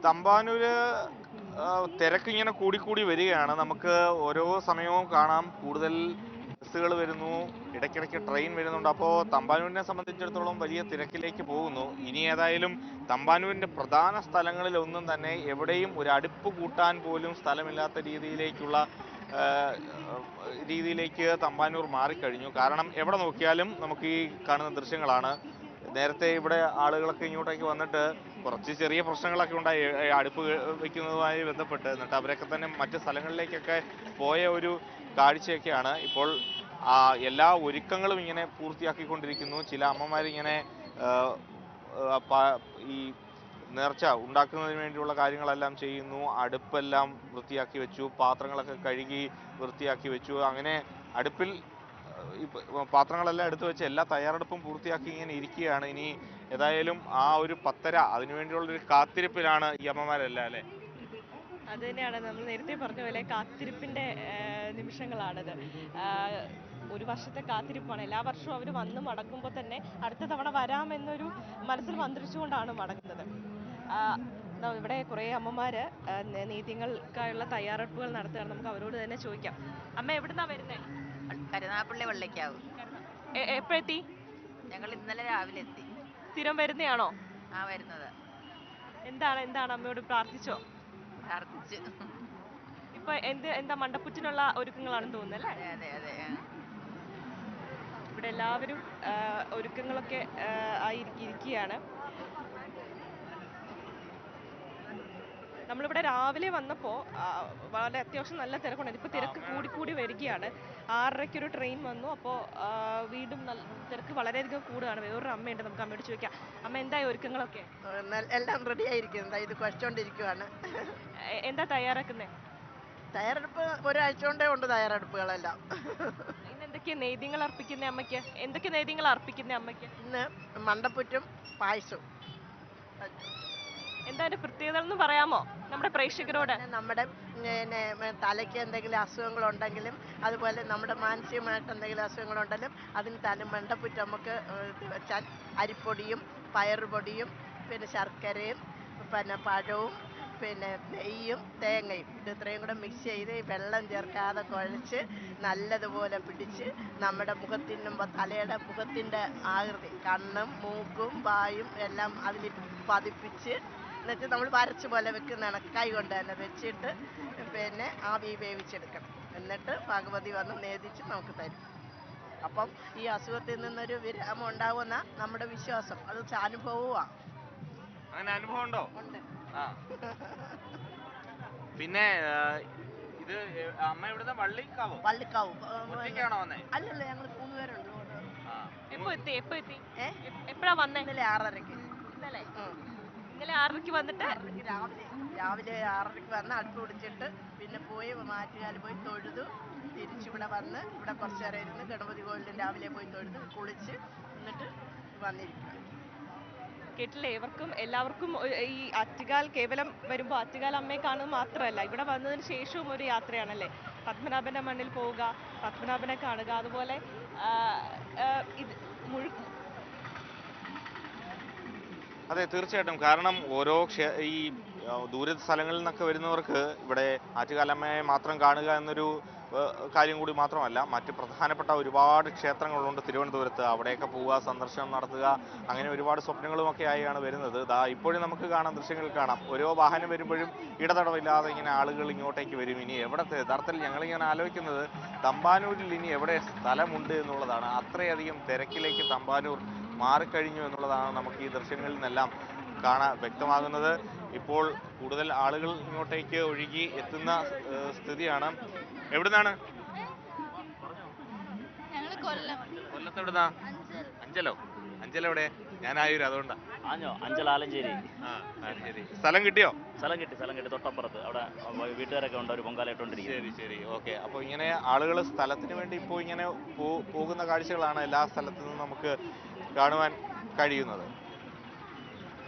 തമ്പാനൂര് തിരക്ക് ഇങ്ങനെ കൂടിക്കൂടി വരികയാണ്. നമുക്ക് ഓരോ സമയവും കാണാം കൂടുതൽ ബസ്സുകൾ വരുന്നു, ഇടയ്ക്കിടയ്ക്ക് ട്രെയിൻ വരുന്നുണ്ട്. അപ്പോൾ തമ്പാനൂരിനെ സംബന്ധിച്ചിടത്തോളം വലിയ തിരക്കിലേക്ക് പോകുന്നു. ഇനി ഏതായാലും തമ്പാനൂരിൻ്റെ പ്രധാന സ്ഥലങ്ങളിൽ ഒന്നും തന്നെ എവിടെയും ഒരു അടുപ്പ് കൂട്ടാൻ പോലും സ്ഥലമില്ലാത്ത രീതിയിലേക്ക് തമ്പാനൂർ മാറിക്കഴിഞ്ഞു. കാരണം എവിടെ നോക്കിയാലും നമുക്ക് ഈ കാണുന്ന ദൃശ്യങ്ങളാണ്. നേരത്തെ ഇവിടെ ആളുകളൊക്കെ ഇങ്ങോട്ടേക്ക് വന്നിട്ട് കുറച്ച് ചെറിയ പ്രശ്നങ്ങളൊക്കെ ഉണ്ടായി അടുപ്പ് വെക്കുന്നതുമായി ബന്ധപ്പെട്ട്. എന്നിട്ട് അവരൊക്കെ തന്നെ മറ്റ് സ്ഥലങ്ങളിലേക്കൊക്കെ പോയ ഒരു കാഴ്ചയൊക്കെയാണ്. ഇപ്പോൾ എല്ലാ ഒരുക്കങ്ങളും ഇങ്ങനെ പൂർത്തിയാക്കിക്കൊണ്ടിരിക്കുന്നു. ചില അമ്മമാരിങ്ങനെ ഈ നേർച്ച ഉണ്ടാക്കുന്നതിന് വേണ്ടിയുള്ള കാര്യങ്ങളെല്ലാം ചെയ്യുന്നു. അടുപ്പെല്ലാം വൃത്തിയാക്കി വെച്ചു, പാത്രങ്ങളൊക്കെ കഴുകി വൃത്തിയാക്കി വെച്ചു. അങ്ങനെ അടുപ്പിൽ പാത്രങ്ങളെല്ലാം എടുത്തു വെച്ച് എല്ലാ തയ്യാറെടുപ്പും പൂർത്തിയാക്കി ഇങ്ങനെ ഇരിക്കുകയാണ്. ഇനി ഏതായാലും ആ ഒരു 10:30 അതിനുവേണ്ടിയുള്ളൊരു കാത്തിരിപ്പിലാണ് ഈ അമ്മമാരെല്ലാം, അല്ലേ? അത് തന്നെയാണ് നമ്മൾ നേരത്തെ പറഞ്ഞ പോലെ കാത്തിരിപ്പിന്റെ നിമിഷങ്ങളാണത്. ഒരു വർഷത്തെ കാത്തിരിപ്പാണ്. എല്ലാ വർഷവും അവർ വന്ന് മടങ്ങുമ്പോൾ തന്നെ അടുത്ത തവണ വരാമെന്നൊരു മനസ്സിൽ മന്ത്രിച്ചുകൊണ്ടാണ് മടങ്ങുന്നത്. ഇവിടെ കുറേ അമ്മമാര് നീതിങ്ങൾക്കായുള്ള തയ്യാറെടുപ്പുകൾ നടത്തുകയാണ്. നമുക്ക് അവരോട് തന്നെ ചോദിക്കാം. അമ്മ എവിടുന്നാ വരുന്നേ? കരുനാഗപ്പള്ളി വള്ളിക്കാവ്. എപ്പോഴെത്തി? ഞങ്ങൾ ഇന്നലെ രാവിലെ എത്തി. സ്ഥിരം വരുന്നയാണോ? ആ, വരുന്നത്. എന്താണ് അമ്മയോട് പ്രാർത്ഥിച്ചോ? പ്രാർത്ഥിച്ച്. ഇപ്പൊ എന്താ മണ്ടപ്പുറ്റിനുള്ള ഒരുക്കങ്ങളാണെന്ന് തോന്നുന്നല്ലേ? അതെ അതെ. ഇവിടെ എല്ലാവരും ഒരുക്കങ്ങളൊക്കെ ആയിരിക്കുകയാണ്. നമ്മളിവിടെ രാവിലെ വന്നപ്പോൾ വളരെ അത്യാവശ്യം നല്ല തിരക്കുണ്ടായിരുന്നു. ഇപ്പോൾ തിരക്ക് കൂടി വരികയാണ്. 6:30-ക്കൊരു ട്രെയിൻ വന്നു. അപ്പോൾ വീണ്ടും തിരക്ക് വളരെയധികം കൂടുകയാണ്. വേറൊരു അമ്മയുണ്ട്, നമുക്ക് അമ്മയോട് ചോദിക്കാം. അമ്മ, എന്തായി ഒരുക്കങ്ങളൊക്കെ? എല്ലാം റെഡി ആയിരിക്കുന്നത്, ഇത് കുഴച്ചുകൊണ്ടിരിക്കുവാണ്. എന്താ തയ്യാറാക്കുന്നത്? തയ്യാറെടുപ്പ് ഒരാഴ്ച കൊണ്ടേ ഉണ്ട് തയ്യാറെടുപ്പുകളെല്ലാം. ഇന്ന് എന്തൊക്കെയാ നേദ്യങ്ങൾ അർപ്പിക്കുന്ന അമ്മയ്ക്ക്? എന്തൊക്കെ നേദ്യങ്ങൾ അർപ്പിക്കുന്ന അമ്മയ്ക്ക്? ഇന്ന് മണ്ടപ്പുറ്റും പായസവും. എന്താ അതിന്റെ പ്രത്യേകത എന്ന് പറയാമോ നമ്മുടെ പ്രേക്ഷകരോട്? നമ്മുടെ തലയ്ക്ക് എന്തെങ്കിലും അസുഖങ്ങളുണ്ടെങ്കിലും അതുപോലെ നമ്മുടെ മാനസികമായിട്ട് എന്തെങ്കിലും അസുഖങ്ങളുണ്ടെങ്കിലും അതിന് തന്നെ മണ്ടപ്പുറ്റ് നമുക്ക് വെച്ചാൽ അരിപ്പൊടിയും പയറുപൊടിയും പിന്നെ ശർക്കരയും പിന്നെ പഴവും പിന്നെ നെയ്യും തേങ്ങയും ഇത് ഇത്രയും കൂടെ മിക്സ് ചെയ്ത് വെള്ളം ചേർക്കാതെ കുഴച്ച് നല്ലതുപോലെ പിടിച്ച് നമ്മുടെ മുഖത്തിനുമ്പോൾ തലയുടെ മുഖത്തിൻ്റെ ആകൃതി കണ്ണും മൂക്കും വായും എല്ലാം അതിൽ പതിപ്പിച്ച് എന്നിട്ട് നമ്മൾ വരച്ച് പോലെ വെക്കുന്നതാണ്. കൈ കൊണ്ട് തന്നെ വെച്ചിട്ട് പിന്നെ ആവി വേവിച്ചെടുക്കണം. എന്നിട്ട് ഭഗവതി വന്ന് നേദിച്ച് നമുക്ക് തരും. അപ്പം ഈ അസുഖത്തിൽ നിന്നൊരു വിരാമം ഉണ്ടാവുന്ന നമ്മുടെ വിശ്വാസം. അത് അനുഭവമാണ്. അങ്ങനെ അനുഭവം ഉണ്ടോ? ഉണ്ട്. പിന്നെ ഇത് അമ്മ ഇവിടുന്ന് വള്ളിക്കാവോ? വള്ളിക്കാവും. അല്ലല്ല, ഞങ്ങൾ 3 പേരുണ്ട്. എപ്പോ എത്തി? എപ്പോഴാ വന്നേ? ഇന്നലെ 6:30-ക്ക്. ഇന്നലെ 6:30-ക്ക് വന്നിട്ട് രാവിലെ 6:30-ക്ക് വന്ന് അടുപ്പ് പിടിച്ചിട്ട് പിന്നെ പോയി മാറ്റുകാല് പോയി തൊഴുതു തിരിച്ചിവിടെ വന്ന് ഇവിടെ കുറച്ച് നേരം ഇരുന്ന് ഗണപതി കോവിലിൽ രാവിലെ പോയി തൊഴുത് കുളിച്ച് എന്നിട്ട് വന്നിരിക്കുക. കേട്ടില്ലേ? എല്ലാവർക്കും ഈ ആറ്റുകാൽ കേവലം വരുമ്പോൾ ആറ്റുകാൽ അമ്മയെ കാണുന്നത് മാത്രമല്ല, ഇവിടെ വന്നതിന് ശേഷവും ഒരു യാത്രയാണല്ലേ. പത്മനാഭന്റെ മണ്ണിൽ പോവുക, പത്മനാഭനെ കാണുക, അതുപോലെ അതെ, തീർച്ചയായിട്ടും. കാരണം ഓരോ ഈ ദൂര സ്ഥലങ്ങളിൽ നിന്നൊക്കെ വരുന്നവർക്ക് ഇവിടെ ആറ്റുകാലമ്മയെ മാത്രം കാണുക എന്നൊരു കാര്യം കൂടി മാത്രമല്ല, മറ്റ് പ്രധാനപ്പെട്ട ഒരുപാട് ക്ഷേത്രങ്ങളുണ്ട് തിരുവനന്തപുരത്ത്. അവിടെയൊക്കെ പോവുക, സന്ദർശനം നടത്തുക, അങ്ങനെ ഒരുപാട് സ്വപ്നങ്ങളുമൊക്കെ ആയാണ് വരുന്നത്. ഇപ്പോഴും നമുക്ക് കാണാം, ദൃശ്യങ്ങൾ കാണാം. ഓരോ വാഹനം വരുമ്പോഴും ഇടതടവില്ലാതെ ഇങ്ങനെ ആളുകൾ ഇങ്ങോട്ടേക്ക് വരും. ഇനി യഥാർത്ഥത്തിൽ ഞങ്ങളിങ്ങനെ ആലോചിക്കുന്നത് തമ്പാനൂരിൽ ഇനി എവിടെ സ്ഥലമുണ്ട് എന്നുള്ളതാണ്. അത്രയധികം തിരക്കിലേക്ക് തമ്പാനൂർ മാറിക്കഴിഞ്ഞു എന്നുള്ളതാണ് നമുക്ക് ഈ ദൃശ്യങ്ങളിൽ നിന്നെല്ലാം വ്യക്തമാകുന്നത്. ഇപ്പോൾ കൂടുതൽ ആളുകൾ ഇങ്ങോട്ടേക്ക് ഒഴുകി എത്തുന്ന സ്ഥിതിയാണ്. എവിടുന്നാണ്? കൊല്ലത്ത് എവിടുന്നാ? അഞ്ചലെവിടെ? ഞാൻ ആയൂര്, അതുകൊണ്ടാ. ആലഞ്ചേരി. സ്ഥലം കിട്ടിയോ? സ്ഥലം കിട്ടി തൊട്ടപ്പുറത്ത്. അവിടെ വീട്ടുകാരൊക്കെ ഉണ്ട്, ഒരു പൊങ്കാല ഇട്ടുകൊണ്ടിരിക്കും. ശരി. ഓക്കെ. അപ്പോൾ ഇങ്ങനെ ആളുകൾ സ്ഥലത്തിന് വേണ്ടി ഇപ്പോൾ ഇങ്ങനെ പോകുന്ന കാഴ്ചകളാണ് എല്ലാ സ്ഥലത്തു നിന്നും നമുക്ക് കാണുവാൻ കഴിയുന്നത്.